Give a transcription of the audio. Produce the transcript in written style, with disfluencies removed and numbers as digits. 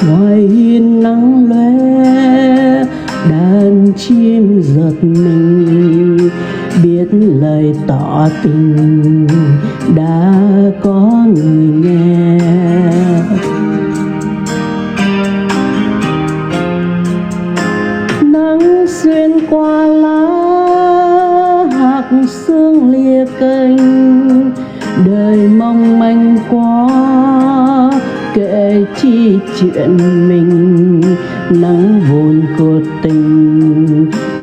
ngoài hiên nắng lóe đàn chim giật mình biết lời tỏ tình đã có người nghe. Nắng xuyên qua lá hạt sương lìa cành đời mong manh quá kể chi chuyện mình nắng vồn cuộc tình